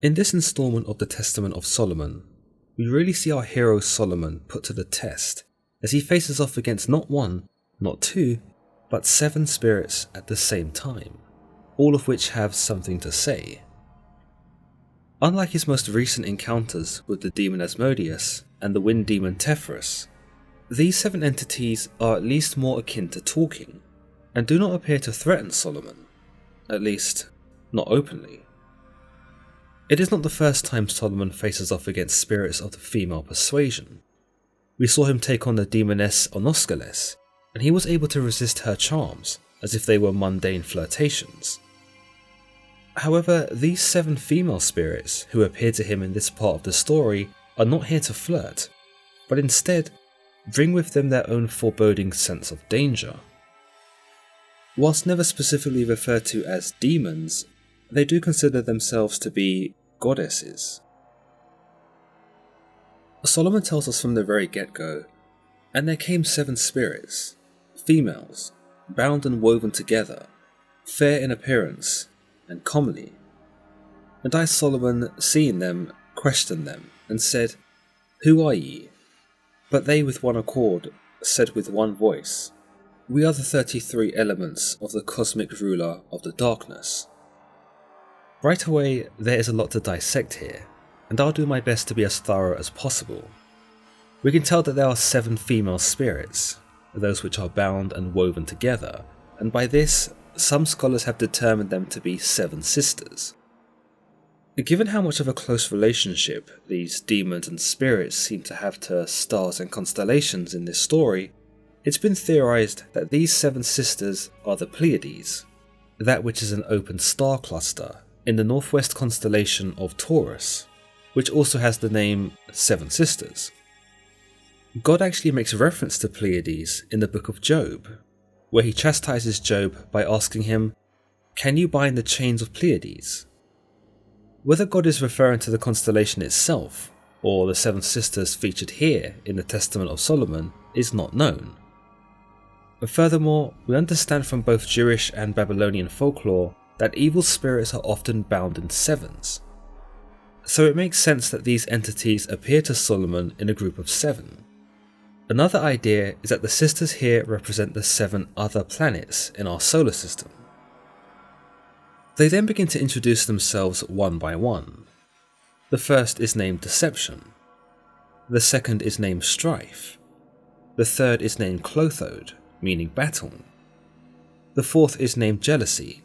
In this installment of the Testament of Solomon, we really see our hero Solomon put to the test as he faces off against not one, not two, but 7 spirits at the same time, all of which have something to say. Unlike his most recent encounters with the demon Asmodeus and the wind demon Tephras, these 7 entities are at least more akin to talking, and do not appear to threaten Solomon, at least not openly. It is not the first time Solomon faces off against spirits of the female persuasion. We saw him take on the demoness Onoskeles, and he was able to resist her charms as if they were mundane flirtations. However, these 7 female spirits who appear to him in this part of the story are not here to flirt, but instead bring with them their own foreboding sense of danger. Whilst never specifically referred to as demons, they do consider themselves to be goddesses. Solomon tells us from the very get-go, "And there came 7 spirits, females, bound and woven together, fair in appearance, and comely. And I, Solomon, seeing them, questioned them, and said, Who are ye? But they with one accord said with one voice, We are the 33 elements of the cosmic ruler of the darkness." Right away, there is a lot to dissect here, and I'll do my best to be as thorough as possible. We can tell that there are 7 female spirits, those which are bound and woven together, and by this, some scholars have determined them to be 7 sisters. Given how much of a close relationship these demons and spirits seem to have to stars and constellations in this story, it's been theorized that these 7 sisters are the Pleiades, that which is an open star cluster in the northwest constellation of Taurus, which also has the name 7 Sisters. God actually makes reference to Pleiades in the book of Job, where he chastises Job by asking him, "Can you bind the chains of Pleiades?" Whether God is referring to the constellation itself, or the 7 sisters featured here in the Testament of Solomon, is not known. Furthermore, we understand from both Jewish and Babylonian folklore that evil spirits are often bound in 7s. So it makes sense that these entities appear to Solomon in a group of 7. Another idea is that the sisters here represent the 7 other planets in our solar system. They then begin to introduce themselves one by one. The first is named Deception. The second is named Strife. The third is named Clothode, meaning battle. The fourth is named Jealousy.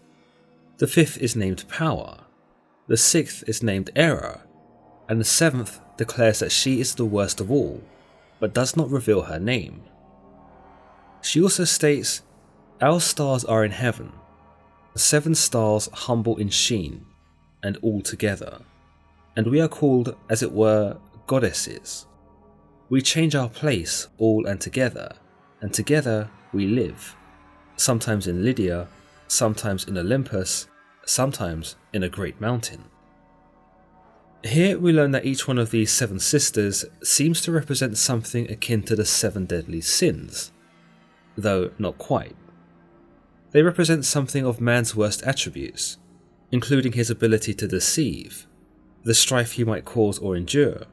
The 5th is named Power. The 6th is named Error. And the 7th declares that she is the worst of all, but does not reveal her name. She also states, "Our stars are in heaven, 7 stars humble in sheen, and all together, and we are called, as it were, goddesses. We change our place all and together we live, sometimes in Lydia, sometimes in Olympus, sometimes in a great mountain." Here we learn that each one of these 7 sisters seems to represent something akin to the 7 deadly sins, though not quite. They represent something of man's worst attributes, including his ability to deceive, the strife he might cause or endure,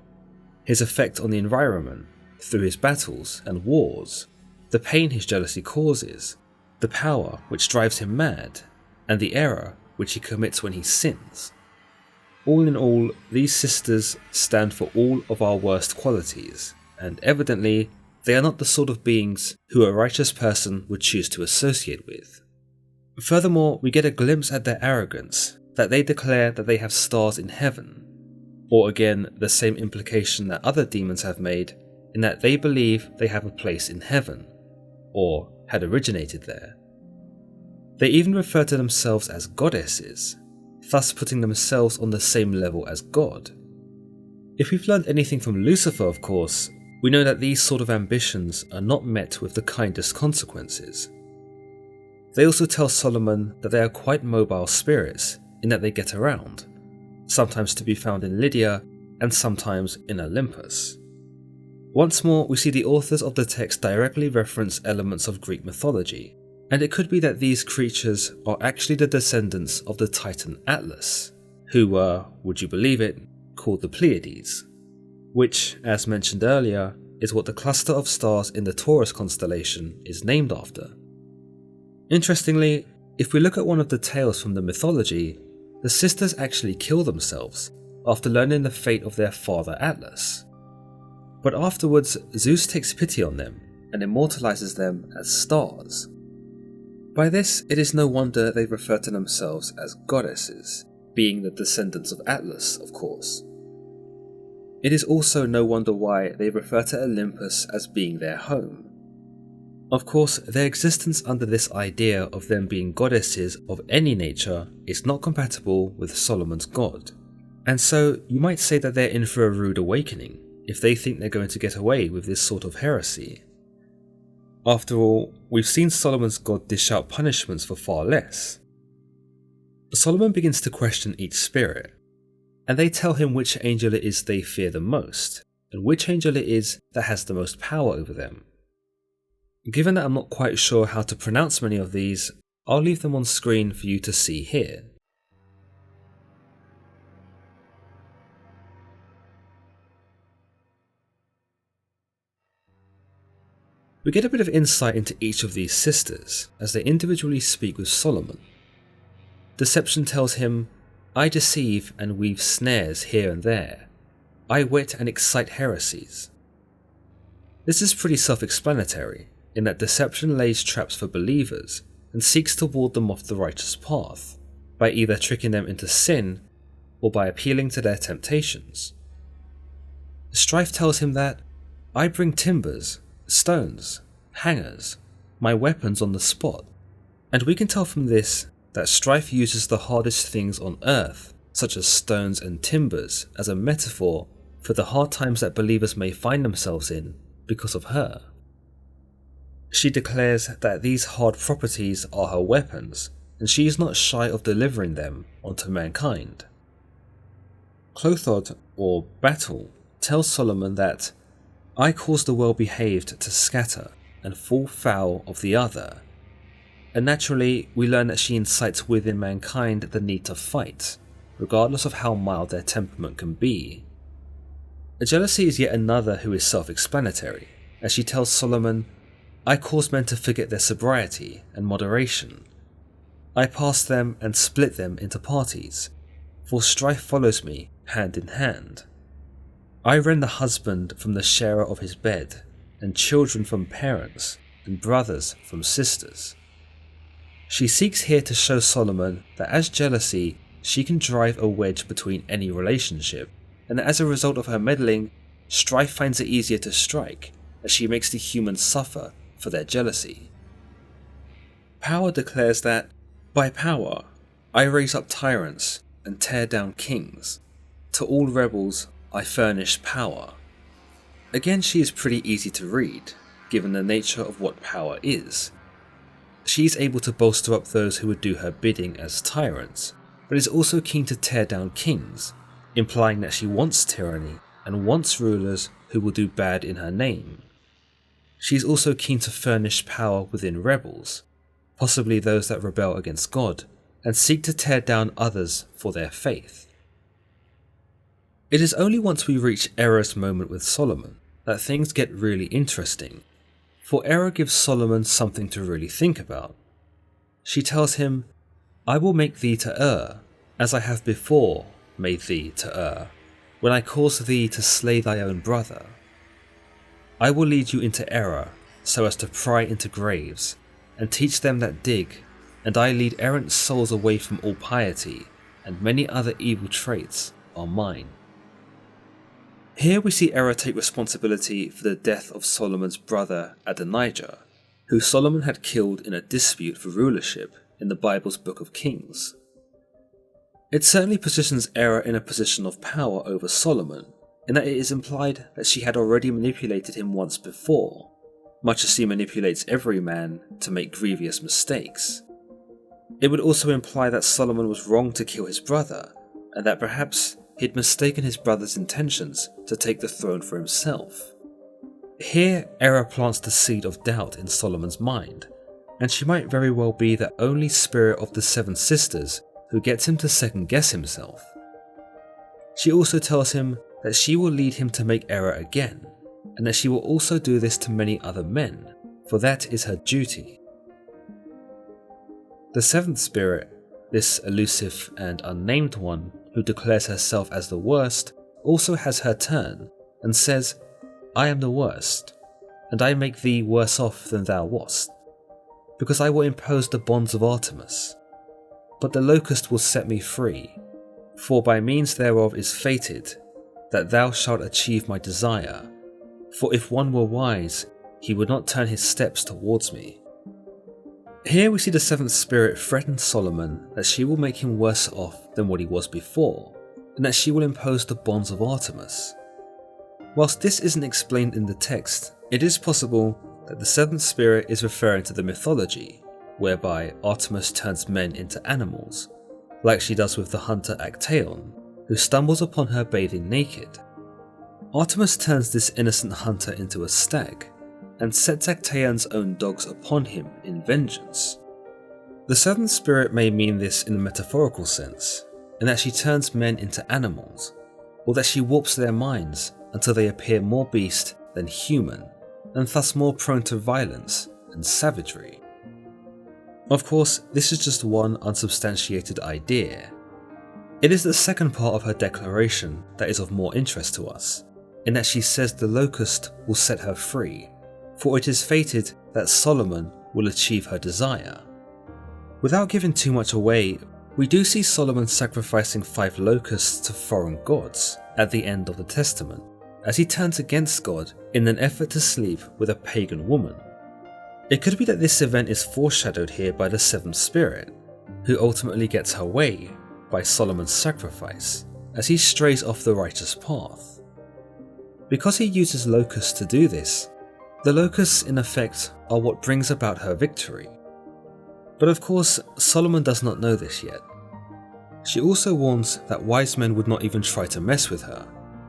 his effect on the environment through his battles and wars, the pain his jealousy causes, the power which drives him mad, and the error which he commits when he sins. All in all, these sisters stand for all of our worst qualities, and evidently, they are not the sort of beings who a righteous person would choose to associate with. Furthermore, we get a glimpse at their arrogance, that they declare that they have stars in heaven, or again, the same implication that other demons have made, in that they believe they have a place in heaven, or had originated there. They even refer to themselves as goddesses, thus putting themselves on the same level as God. If we've learned anything from Lucifer, of course, we know that these sort of ambitions are not met with the kindest consequences. They also tell Solomon that they are quite mobile spirits in that they get around, sometimes to be found in Lydia and sometimes in Olympus. Once more, we see the authors of the text directly reference elements of Greek mythology, and it could be that these creatures are actually the descendants of the Titan Atlas, who were, would you believe it, called the Pleiades, which, as mentioned earlier, is what the cluster of stars in the Taurus constellation is named after. Interestingly, if we look at one of the tales from the mythology, the sisters actually kill themselves after learning the fate of their father Atlas. But afterwards, Zeus takes pity on them and immortalizes them as stars. By this, it is no wonder they refer to themselves as goddesses, being the descendants of Atlas, of course. It is also no wonder why they refer to Olympus as being their home. Of course, their existence under this idea of them being goddesses of any nature is not compatible with Solomon's god, and so you might say that they're in for a rude awakening if they think they're going to get away with this sort of heresy. After all, we've seen Solomon's god dish out punishments for far less. Solomon begins to question each spirit, and they tell him which angel it is they fear the most, and which angel it is that has the most power over them. Given that I'm not quite sure how to pronounce many of these, I'll leave them on screen for you to see here. We get a bit of insight into each of these sisters as they individually speak with Solomon. Deception tells him, "I deceive and weave snares here and there. I whet and excite heresies." This is pretty self-explanatory, in that deception lays traps for believers and seeks to ward them off the righteous path, by either tricking them into sin or by appealing to their temptations. Strife tells him that, "I bring timbers, stones, hangers, my weapons on the spot," and we can tell from this that Strife uses the hardest things on earth, such as stones and timbers, as a metaphor for the hard times that believers may find themselves in because of her. She declares that these hard properties are her weapons, and she is not shy of delivering them onto mankind. Clothod, or Battle, tells Solomon that, "I cause the well-behaved to scatter and fall foul of the other," and naturally we learn that she incites within mankind the need to fight, regardless of how mild their temperament can be. Jealousy is yet another who is self-explanatory, as she tells Solomon, "I cause men to forget their sobriety and moderation. I pass them and split them into parties, for strife follows me hand in hand. I rend the husband from the sharer of his bed, and children from parents, and brothers from sisters." She seeks here to show Solomon that as jealousy, she can drive a wedge between any relationship, and that as a result of her meddling, strife finds it easier to strike, as she makes the humans suffer for their jealousy. Power declares that, "By power, I raise up tyrants and tear down kings. To all rebels, I furnish power." Again, she is pretty easy to read, given the nature of what power is. She is able to bolster up those who would do her bidding as tyrants, but is also keen to tear down kings, implying that she wants tyranny and wants rulers who will do bad in her name. She is also keen to furnish power within rebels, possibly those that rebel against God, and seek to tear down others for their faith. It is only once we reach Error's moment with Solomon that things get really interesting, for Error gives Solomon something to really think about. She tells him, "I will make thee to err, as I have before made thee to err, when I caused thee to slay thy own brother. I will lead you into error, so as to pry into graves, and teach them that dig, and I lead errant souls away from all piety, and many other evil traits are mine." Here we see Error take responsibility for the death of Solomon's brother Adonijah, who Solomon had killed in a dispute for rulership in the Bible's Book of Kings. It certainly positions Error in a position of power over Solomon, in that it is implied that she had already manipulated him once before, much as she manipulates every man to make grievous mistakes. It would also imply that Solomon was wrong to kill his brother, and that perhaps he'd mistaken his brother's intentions to take the throne for himself. Here, Error plants the seed of doubt in Solomon's mind, and she might very well be the only spirit of the seven sisters who gets him to second guess himself, She also tells him that she will lead him to make error again, and that she will also do this to many other men, for that is her duty. The seventh spirit, this elusive and unnamed one who declares herself as the worst, also has her turn and says, "I am the worst, and I make thee worse off than thou wast, because I will impose the bonds of Artemis. But the locust will set me free, for by means thereof is fated that thou shalt achieve my desire, for if one were wise, he would not turn his steps towards me." Here we see the seventh spirit threaten Solomon that she will make him worse off than what he was before, and that she will impose the bonds of Artemis. Whilst this isn't explained in the text, it is possible that the seventh spirit is referring to the mythology, whereby Artemis turns men into animals, like she does with the hunter Actaeon, who stumbles upon her bathing naked. Artemis turns this innocent hunter into a stag, and sets Actaeon's own dogs upon him in vengeance. The seventh spirit may mean this in a metaphorical sense, in that she turns men into animals, or that she warps their minds until they appear more beast than human, and thus more prone to violence and savagery. Of course, this is just one unsubstantiated idea. It is the second part of her declaration that is of more interest to us, in that she says the locust will set her free, for it is fated that Solomon will achieve her desire. Without giving too much away, we do see Solomon sacrificing 5 locusts to foreign gods at the end of the Testament, as he turns against God in an effort to sleep with a pagan woman. It could be that this event is foreshadowed here by the seventh spirit, who ultimately gets her way by Solomon's sacrifice, as he strays off the righteous path. Because he uses locusts to do this, the locusts in effect are what brings about her victory. But of course, Solomon does not know this yet. She also warns that wise men would not even try to mess with her,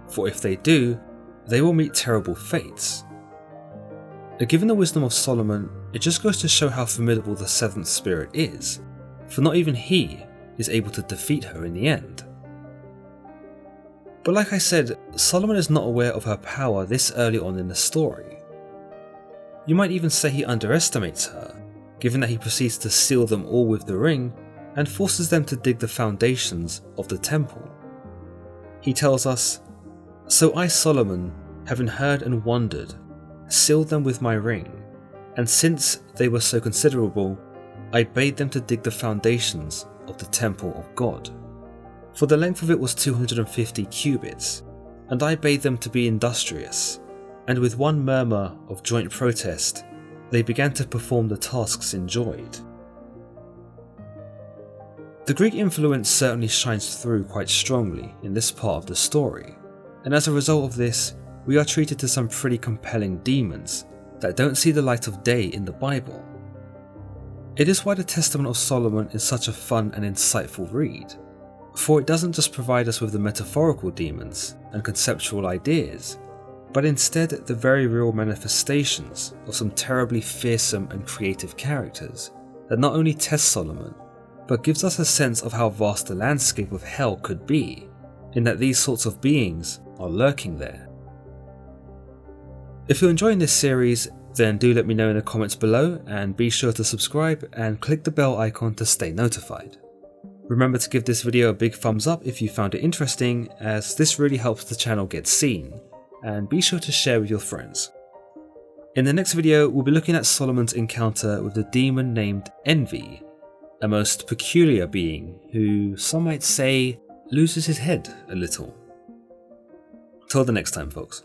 for if they do, they will meet terrible fates. Given the wisdom of Solomon, it just goes to show how formidable the seventh spirit is, for not even he is able to defeat her in the end. But like I said, Solomon is not aware of her power this early on in the story. You might even say he underestimates her, given that he proceeds to seal them all with the ring and forces them to dig the foundations of the temple. He tells us, "So I, Solomon, having heard and wondered, sealed them with my ring, and since they were so considerable, I bade them to dig the foundations of the temple of God. For the length of it was 250 cubits, and I bade them to be industrious, and with one murmur of joint protest, they began to perform the tasks enjoined." The Greek influence certainly shines through quite strongly in this part of the story, and as a result of this, we are treated to some pretty compelling demons that don't see the light of day in the Bible. It is why the Testament of Solomon is such a fun and insightful read, for it doesn't just provide us with the metaphorical demons and conceptual ideas, but instead the very real manifestations of some terribly fearsome and creative characters that not only test Solomon, but gives us a sense of how vast the landscape of hell could be, in that these sorts of beings are lurking there. If you're enjoying this series, then do let me know in the comments below, and be sure to subscribe and click the bell icon to stay notified. Remember to give this video a big thumbs up if you found it interesting, as this really helps the channel get seen, and be sure to share with your friends. In the next video, we'll be looking at Solomon's encounter with a demon named Envy, a most peculiar being who, some might say, loses his head a little. Till the next time, folks.